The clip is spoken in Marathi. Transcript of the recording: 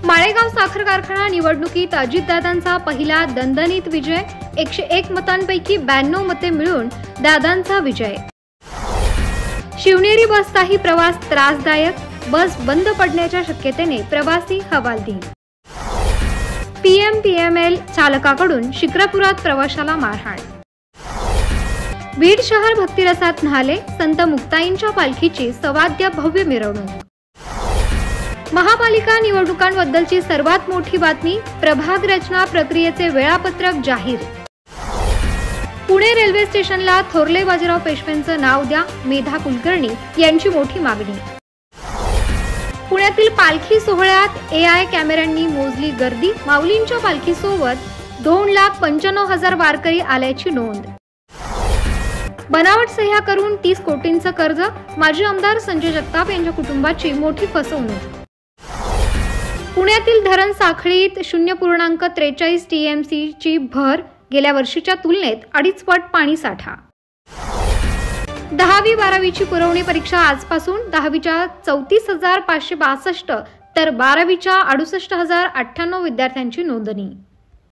माळेगाव साखर कारखाना निवडणुकीत अजितदादांचा पहिला दणदणीत विजय, 101 मतांपैकी 92 मते मिळून दादांचा विजय। शिवनेरी बसचाही प्रवास त्रासदायक, बस बंद पडण्याच्या शक्यतेने प्रवासी हवालदिल। PMPML चालकाकडून शिक्रापुरात प्रवाशाला मारहाण। बीड शहर भक्तिरसात न्हाले, संत मुक्ताईंच्या पालखीची सवाद्य भव्य मिरवणूक। महापालिका निवडणुकांबद्दलची सर्वात मोठी बातमी, प्रभाग रचना प्रक्रियेचे वेळापत्रक जाहीर। पुणे रेल्वे स्टेशनला थोरले बाजीराव पेशव्यांचं नाव द्या, मेधा कुलकर्णी यांची मोठी मागणी। पुण्यातील पालखी सोहळ्यात AI कॅमेऱ्यांनी मोजली गर्दी, माऊलींच्या पालखीसोबत 2,95,000 वारकरी आल्याची नोंद। बनावट सह्या करून 30 कोटींचं कर्ज, माजी आमदार संजय जगताप यांच्या कुटुंबाची मोठी फसवणूक। पुण्यातील धरण साखळीत 0.43 TMC ची भर, गेल्या वर्षीच्या तुलनेत 2.5 पट पाणी साठा। 10वी 12वीची पुरवणी परीक्षा आजपासून, 10वीच्या 34,562 तर 12वीच्या 68,098 विद्यार्थ्यांची नोंदणी।